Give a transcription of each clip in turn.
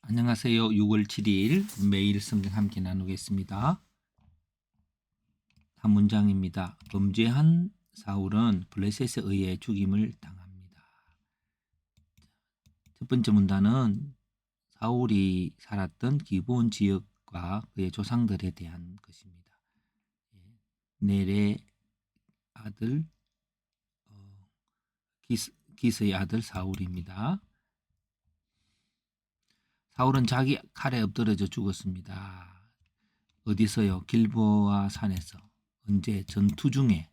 안녕하세요. 6월 7일 매일 성경 함께 나누겠습니다. 한 문장입니다. 범죄한 사울은 블레셋에 의해 죽임을 당합니다. 첫 번째 문단은 사울이 살았던 기브온 지역과 그의 조상들에 대한 것입니다. 넬의 아들 기스의 아들 사울입니다. 사울은 자기 칼에 엎드러져 죽었습니다. 어디서요? 길보아 산에서. 언제? 전투 중인데요.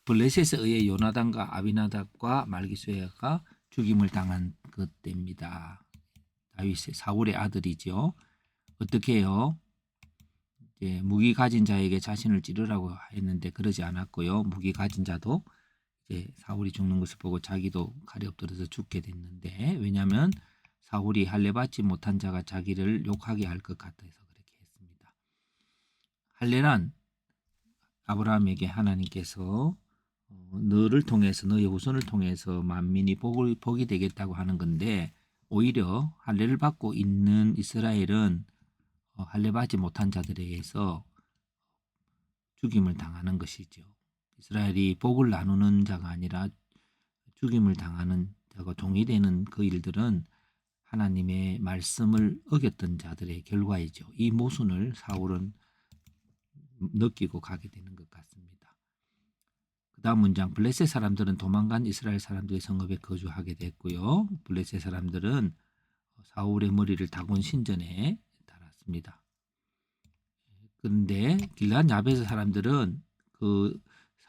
블레셋에 의해 요나단과 아비나답과 말기수아가 죽임을 당한 그때입니다. 다윗의 사울의 아들이죠. 어떻게 해요? 이제 무기 가진 자에게 자신을 찌르라고 했는데 그러지 않았고요. 무기 가진 자도 이제 사울이 죽는 것을 보고 자기도 칼에 엎드려서 죽게 됐는데, 왜냐하면 사울이 할례 받지 못한 자가 자기를 욕하게 할 것 같아서 그렇게 했습니다. 할례란 아브라함에게 하나님께서 너를 통해서, 너의 후손을 통해서 만민이 복이 되겠다고 하는 건데, 오히려 할례를 받고 있는 이스라엘은 할례 받지 못한 자들에 의해서 죽임을 당하는 것이죠. 이스라엘이 복을 나누는 자가 아니라 죽임을 당하는 자가 동의되는 그 일들은 하나님의 말씀을 어겼던 자들의 결과이죠. 이 모순을 사울은 느끼고 가게 되는 것 같습니다. 그 다음 문장, 블레셋 사람들은 도망간 이스라엘 사람들의 성읍에 거주하게 됐고요. 블레셋 사람들은 사울의 머리를 다곤 신전에 달았습니다. 그런데 길앗 야베스 사람들은 그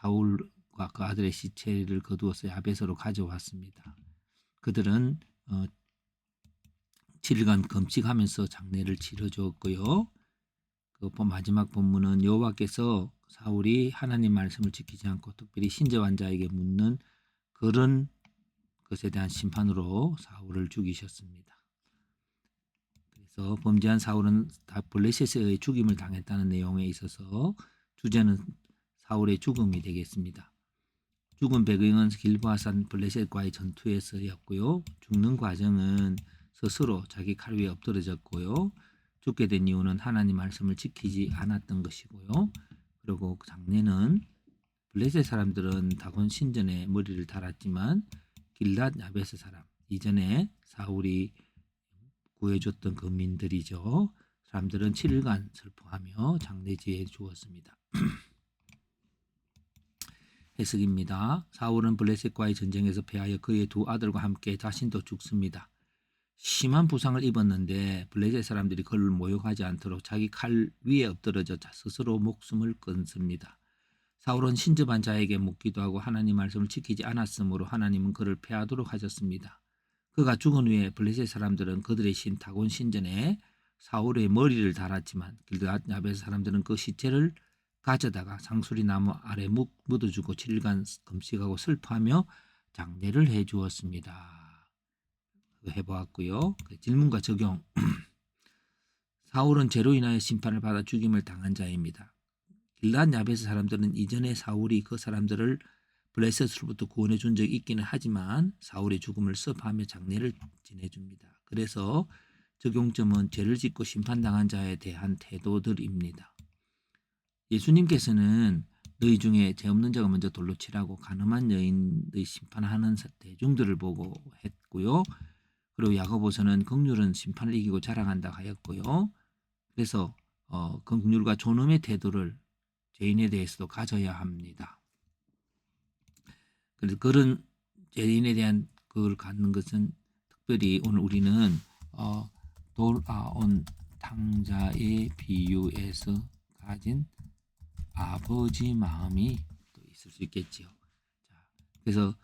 사울과 그 아들의 시체를 거두어서 야베스로 가져왔습니다. 그들은 7일간 금식하면서 장례를 치러주었고요. 그 마지막 본문은 여호와께서 사울이 하나님 말씀을 지키지 않고 특별히 신접한 자에게 묻는 그런 것에 대한 심판으로 사울을 죽이셨습니다. 그래서 범죄한 사울은 다 블레셋에 의해 죽임을 당했다는 내용에 있어서 주제는 사울의 죽음이 되겠습니다. 죽은 배경은 길보아산 블레셋과의 전투에서였고요. 죽는 과정은 스스로 자기 칼 위에 엎드러졌고요. 죽게 된 이유는 하나님 말씀을 지키지 않았던 것이고요. 그리고 장례는 블레셋 사람들은 다곤 신전에 머리를 달았지만 길랏 야베스 사람, 이전에 사울이 구해줬던 그 민들이죠. 사람들은 7일간 슬퍼하며 장례지에 주었습니다. 해석입니다. 사울은 블레셋과의 전쟁에서 패하여 그의 두 아들과 함께 자신도 죽습니다. 심한 부상을 입었는데 블레셋 사람들이 그를 모욕하지 않도록 자기 칼 위에 엎드러져 스스로 목숨을 끊습니다. 사울은 신접한 자에게 묻기도 하고 하나님 말씀을 지키지 않았으므로 하나님은 그를 패하도록 하셨습니다. 그가 죽은 후에 블레셋 사람들은 그들의 신 다곤 신전에 사울의 머리를 달았지만 길앗 야베스 사람들은 그 시체를 가져다가 상수리 나무 아래 묻어주고 7일간 금식하고 슬퍼하며 장례를 해주었습니다. 해보았고요. 질문과 적용. 사울은 죄로 인하여 심판을 받아 죽임을 당한 자입니다. 길앗 야베스 사람들은 이전에 사울이 그 사람들을 블레셋으로부터 구원해 준 적이 있기는 하지만 사울의 죽음을 섭하며 장례를 지내줍니다. 그래서 적용점은 죄를 짓고 심판당한 자에 대한 태도들입니다. 예수님께서는 너희 중에 죄 없는 자가 먼저 돌로 치라고 가늠한 여인의 심판하는 대중들을 보고 했고요. 그리고 야고보서는 긍휼은 심판을 이기고 자랑한다 하였고요. 그래서 긍휼과 존엄의 태도를 죄인에 대해서도 가져야 합니다. 그래서 그런 죄인에 대한 그걸 갖는 것은 특별히 오늘 우리는 돌아온 탕자의 비유에서 가진 아버지 마음이 또 있을 수 있겠지요. 자, 그래서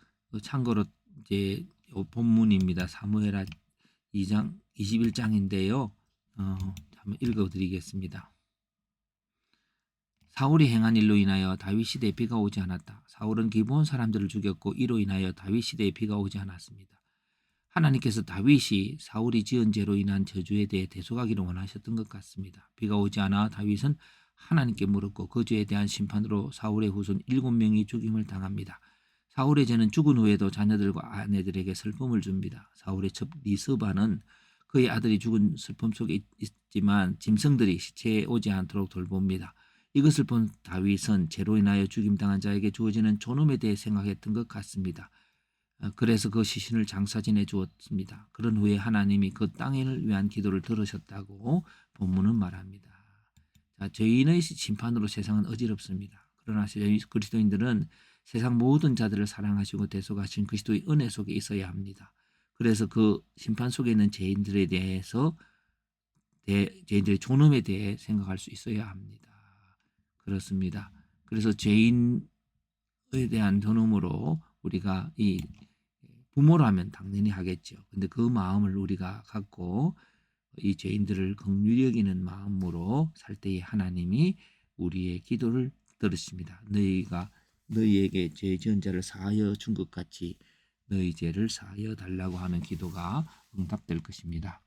참고로 이제 본문입니다. 사무엘하 2장 21장인데요. 한번 읽어드리겠습니다. 사울이 행한 일로 인하여 다윗 시대에 비가 오지 않았다. 사울은 기브온 사람들을 죽였고 이로 인하여 다윗 시대에 비가 오지 않았습니다. 하나님께서 다윗이 사울이 지은 죄로 인한 저주에 대해 대속하기를 원하셨던 것 같습니다. 비가 오지 않아 다윗은 하나님께 물었고 그 죄에 대한 심판으로 사울의 후손 7명이 죽임을 당합니다. 사울의 죄는 죽은 후에도 자녀들과 아내들에게 슬픔을 줍니다. 사울의 첩 리스바는 그의 아들이 죽은 슬픔 속에 있지만 짐승들이 시체에 오지 않도록 돌봅니다. 이것을 본 다윗은 죄로 인하여 죽임당한 자에게 주어지는 존엄에 대해 생각했던 것 같습니다. 그래서 그 시신을 장사지내 주었습니다. 그런 후에 하나님이 그 땅을 위한 기도를 들으셨다고 본문은 말합니다. 자, 죄인의 심판으로 세상은 어지럽습니다. 그러나 그리스도인들은 세상 모든 자들을 사랑하시고 대속하신 그리스도의 은혜 속에 있어야 합니다. 그래서 그 심판 속에 있는 죄인들에 대해서 죄인들의 존엄에 대해 생각할 수 있어야 합니다. 그렇습니다. 그래서 죄인에 대한 존엄으로 우리가 이 부모라면 당연히 하겠죠. 근데 그 마음을 우리가 갖고 이 죄인들을 긍휼히 여기는 마음으로 살 때에 하나님이 우리의 기도를 들으십니다. 너희가 너희에게 죄 지은 자를 사하여 준 것 같이 너희 죄를 사하여 달라고 하는 기도가 응답될 것입니다.